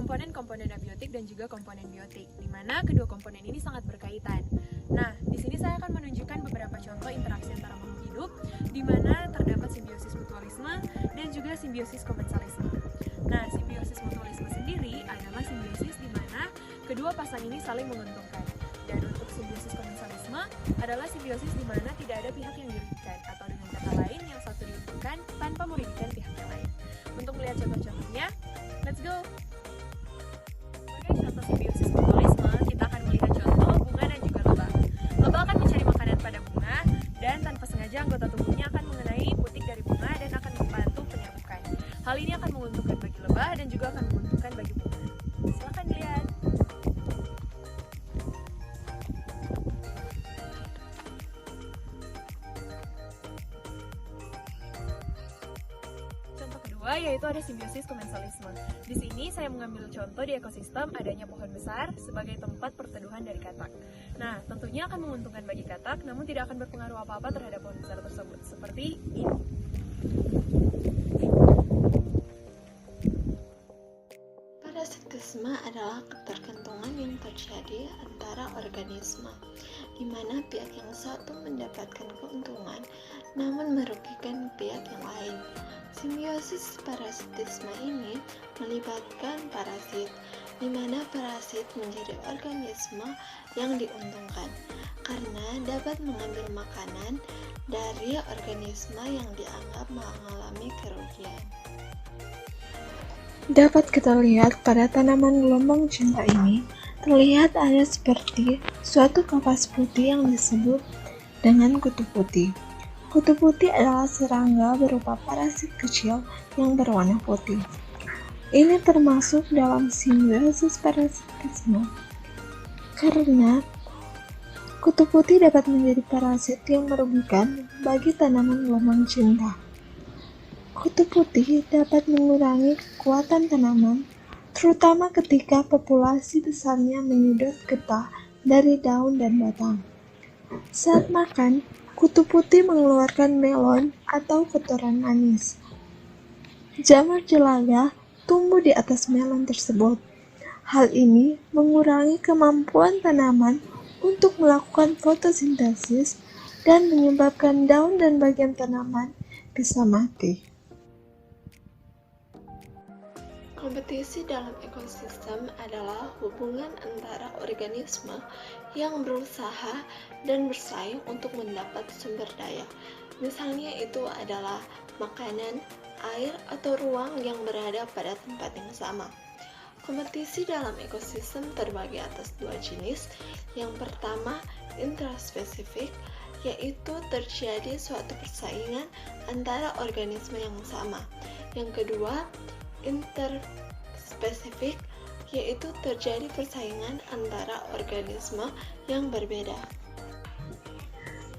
komponen abiotik dan juga komponen biotik, di mana kedua komponen ini sangat berkaitan. Nah, di sini saya akan menunjukkan beberapa contoh interaksi antara makhluk hidup, di mana terdapat simbiosis mutualisme dan juga simbiosis komensalisme. Nah, simbiosis mutualisme sendiri adalah simbiosis di mana kedua pasang ini saling menguntungkan. Dan untuk simbiosis komensalisme adalah simbiosis di mana tidak ada pihak yang dirugikan, atau dengan kata lain yang satu diuntungkan tanpa merugikan pihak yang lain. Untuk melihat contoh-contohnya, let's go! Sebagai contoh simbiosis mutualisme, kita akan melihat contoh bunga dan juga lebah. Lebah akan mencari makanan pada bunga, dan tanpa sengaja anggota tubuhnya akan mengenai putik dari bunga dan akan membantu penyerbukan. Hal ini akan menguntungkan bagi lebah dan juga akan menguntungkan bagi bunga. Silakan dilihat. Yaitu ada simbiosis komensalisme. Di sini saya mengambil contoh di ekosistem adanya pohon besar sebagai tempat perteduhan dari katak. Nah, tentunya akan menguntungkan bagi katak, namun tidak akan berpengaruh apa-apa terhadap pohon besar tersebut, seperti ini. Parasitisme adalah ketergantungan yang terjadi antara organisme, di mana pihak yang satu mendapatkan keuntungan, namun merugikan pihak yang lain. Simbiosis parasitisme ini melibatkan parasit, di mana parasit menjadi organisme yang diuntungkan karena dapat mengambil makanan dari organisme yang dianggap mengalami kerugian. Dapat kita lihat pada tanaman gelombang cinta ini, terlihat ada seperti suatu kapas putih yang disebut dengan kutu putih. Kutu putih adalah serangga berupa parasit kecil yang berwarna putih. Ini termasuk dalam simbiosis parasitisme, karena kutu putih dapat menjadi parasit yang merugikan bagi tanaman gelombang cinta. Kutu putih dapat mengurangi kekuatan tanaman, terutama ketika populasi besarnya menyedot getah dari daun dan batang. Saat makan, kutu putih mengeluarkan melon atau kotoran manis. Jamur jelaga tumbuh di atas melon tersebut. Hal ini mengurangi kemampuan tanaman untuk melakukan fotosintesis dan menyebabkan daun dan bagian tanaman bisa mati. Kompetisi dalam ekosistem adalah hubungan antara organisme yang berusaha dan bersaing untuk mendapat sumber daya. Misalnya itu adalah makanan, air, atau ruang yang berada pada tempat yang sama. Kompetisi dalam ekosistem terbagi atas dua jenis. Yang pertama, intraspesifik, yaitu terjadi suatu persaingan antara organisme yang sama. Yang kedua, interspesifik, yaitu terjadi persaingan antara organisme yang berbeda.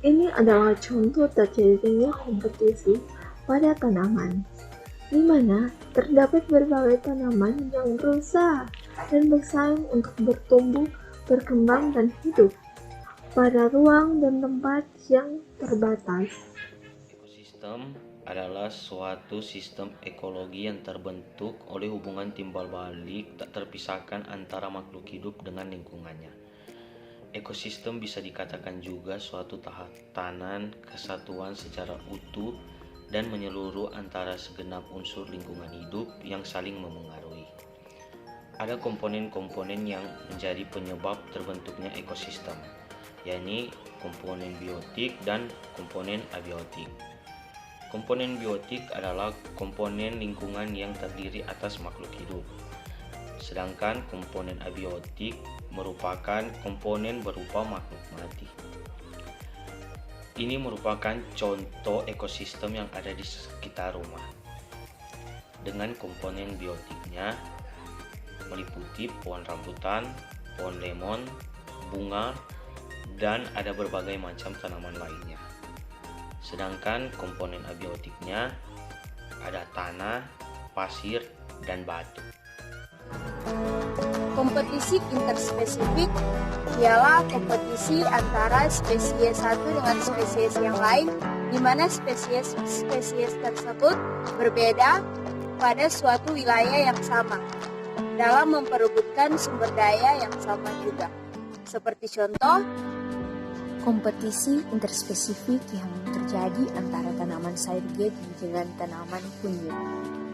Ini adalah contoh terjadinya kompetisi pada tanaman, di mana terdapat berbagai tanaman yang berusaha dan bersaing untuk bertumbuh, berkembang, dan hidup pada ruang dan tempat yang terbatas. Ekosistem adalah suatu sistem ekologi yang terbentuk oleh hubungan timbal balik tak terpisahkan antara makhluk hidup dengan lingkungannya. Ekosistem bisa dikatakan juga suatu tatanan kesatuan secara utuh dan menyeluruh antara segenap unsur lingkungan hidup yang saling memengaruhi. Ada komponen-komponen yang menjadi penyebab terbentuknya ekosistem, yakni komponen biotik dan komponen abiotik. Komponen biotik adalah komponen lingkungan yang terdiri atas makhluk hidup, sedangkan komponen abiotik merupakan komponen berupa makhluk mati. Ini merupakan contoh ekosistem yang ada di sekitar rumah. Dengan komponen biotiknya meliputi pohon rambutan, pohon lemon, bunga, dan ada berbagai macam tanaman lainnya. Sedangkan komponen abiotiknya ada tanah, pasir, dan batu. Kompetisi interspesifik ialah kompetisi antara spesies satu dengan spesies yang lain, di mana spesies tersebut berbeda pada suatu wilayah yang sama. dalam memperebutkan sumber daya yang sama juga. Seperti contoh, kompetisi interspesifik yang terjadi antara tanaman sayur gedi dengan tanaman kunyit,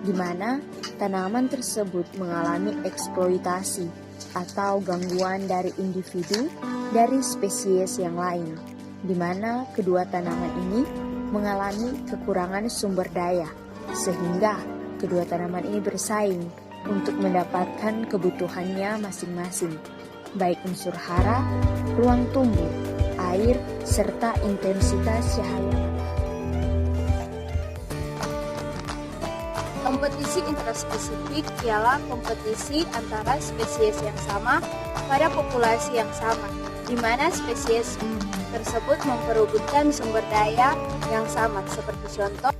di mana tanaman tersebut mengalami eksploitasi atau gangguan dari individu dari spesies yang lain, di mana kedua tanaman ini mengalami kekurangan sumber daya, sehingga kedua tanaman ini bersaing untuk mendapatkan kebutuhannya masing-masing, baik unsur hara, ruang tumbuh, air, serta intensitas cahaya. Kompetisi intraspesifik ialah kompetisi antara spesies yang sama pada populasi yang sama, di mana spesies tersebut memperebutkan sumber daya yang sama, seperti contoh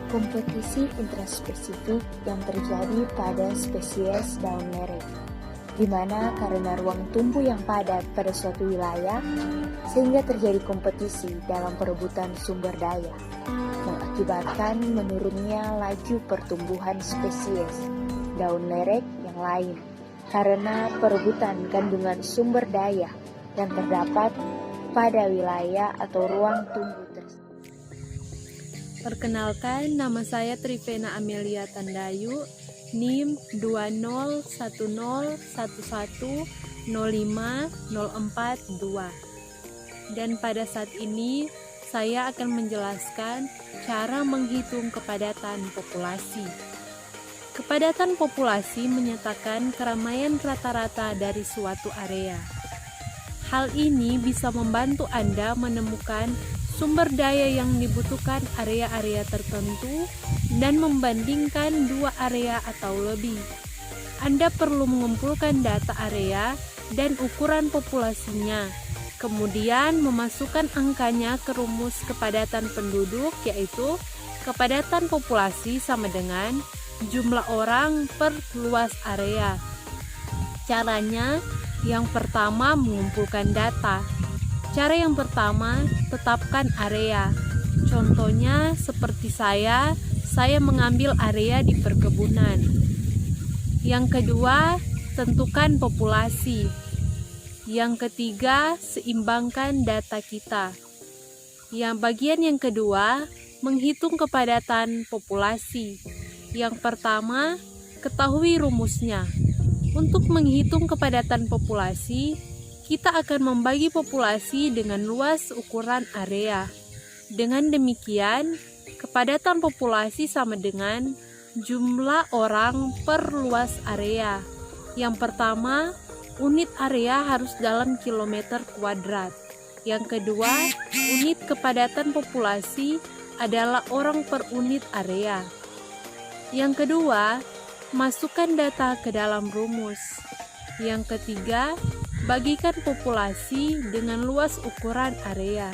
kompetisi intraspesifik yang terjadi pada spesies daun lereng, di mana karena ruang tumbuh yang padat pada suatu wilayah, sehingga terjadi kompetisi dalam perebutan sumber daya, mengakibatkan menurunnya laju pertumbuhan spesies daun lereng yang lain, karena perebutan kandungan sumber daya yang terdapat pada wilayah atau ruang tumbuh tersebut. Perkenalkan, nama saya Trivena Amelia Tandayu, NIM 20101105042. Dan pada saat ini, saya akan menjelaskan cara menghitung kepadatan populasi. Kepadatan populasi menyatakan keramaian rata-rata dari suatu area. Hal ini bisa membantu Anda menemukan sumber daya yang dibutuhkan area-area tertentu dan membandingkan dua area atau lebih. Anda perlu mengumpulkan data area dan ukuran populasinya, kemudian memasukkan angkanya ke rumus kepadatan penduduk, yaitu kepadatan populasi sama dengan jumlah orang per luas area. Caranya, yang pertama mengumpulkan data. Cara yang pertama, tetapkan area. Contohnya seperti saya mengambil area di perkebunan. Yang kedua, tentukan populasi. Yang ketiga, seimbangkan data kita. Yang bagian yang kedua, menghitung kepadatan populasi. Yang pertama, ketahui rumusnya. Untuk menghitung kepadatan populasi, kita akan membagi populasi dengan luas ukuran area. Dengan demikian, kepadatan populasi sama dengan jumlah orang per luas area. Yang pertama, unit area harus dalam kilometer kuadrat. Yang kedua, unit kepadatan populasi adalah orang per unit area. Yang kedua, masukkan data ke dalam rumus. Yang ketiga, bagikan populasi dengan luas ukuran area.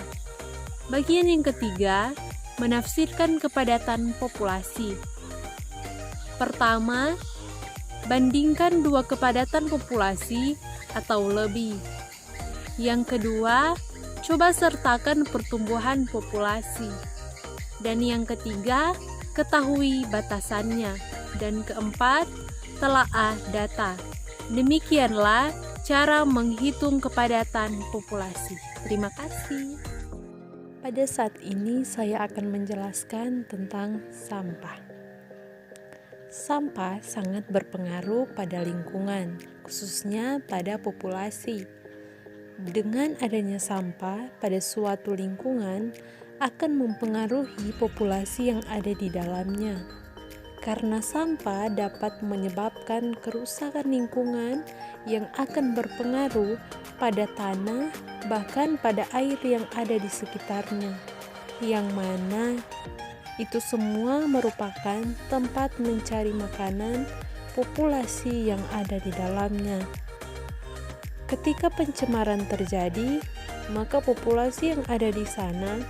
Bagian yang ketiga, menafsirkan kepadatan populasi. Pertama, bandingkan dua kepadatan populasi atau lebih. Yang kedua, coba sertakan pertumbuhan populasi. Dan yang ketiga, ketahui batasannya. Dan keempat, telaah data. Demikianlah cara menghitung kepadatan populasi. Terima kasih. Pada saat ini saya akan menjelaskan tentang sampah. Sampah sangat berpengaruh pada lingkungan, khususnya pada populasi. Dengan adanya sampah pada suatu lingkungan akan mempengaruhi populasi yang ada di dalamnya. Karena sampah dapat menyebabkan kerusakan lingkungan yang akan berpengaruh pada tanah, bahkan pada air yang ada di sekitarnya, yang mana itu semua merupakan tempat mencari makanan populasi yang ada di dalamnya. Ketika pencemaran terjadi, maka populasi yang ada di sana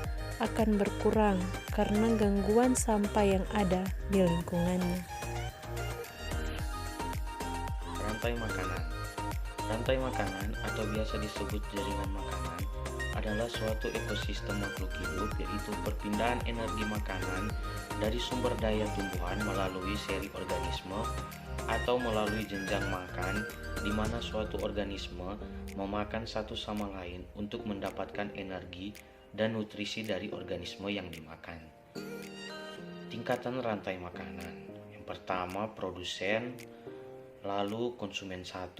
akan berkurang karena gangguan sampah yang ada di lingkungannya. Rantai makanan. Rantai makanan atau biasa disebut jaringan makanan adalah suatu ekosistem makhluk hidup, yaitu perpindahan energi makanan dari sumber daya tumbuhan melalui seri organisme atau melalui jenjang makan, di mana suatu organisme memakan satu sama lain untuk mendapatkan energi dan nutrisi dari organisme yang dimakan. Tingkatan rantai makanan. Yang pertama produsen, lalu konsumen 1,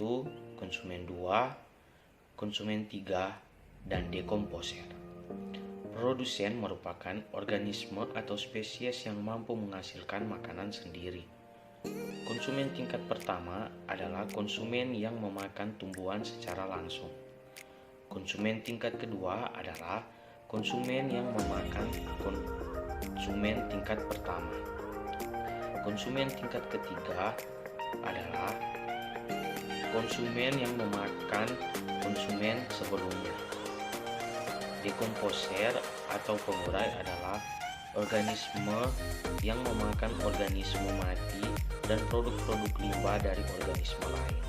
konsumen 2, konsumen 3, dan dekomposer. Produsen merupakan organisme atau spesies yang mampu menghasilkan makanan sendiri. Konsumen tingkat pertama adalah konsumen yang memakan tumbuhan secara langsung. Konsumen tingkat kedua adalah konsumen yang memakan konsumen tingkat pertama. Konsumen tingkat ketiga adalah konsumen yang memakan konsumen sebelumnya. Dekomposer atau pengurai adalah organisme yang memakan organisme mati dan produk-produk limbah dari organisme lain.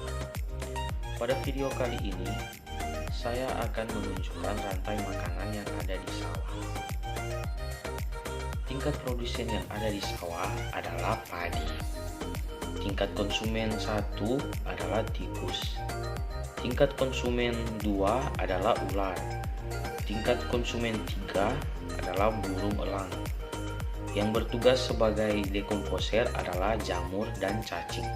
Pada video kali ini, saya akan menunjukkan rantai makanan yang ada di sawah. Tingkat produsen yang ada di sawah adalah padi. Tingkat konsumen 1 adalah tikus. Tingkat konsumen 2 adalah ular. Tingkat konsumen 3 adalah burung elang. Yang bertugas sebagai dekomposer adalah jamur dan cacing.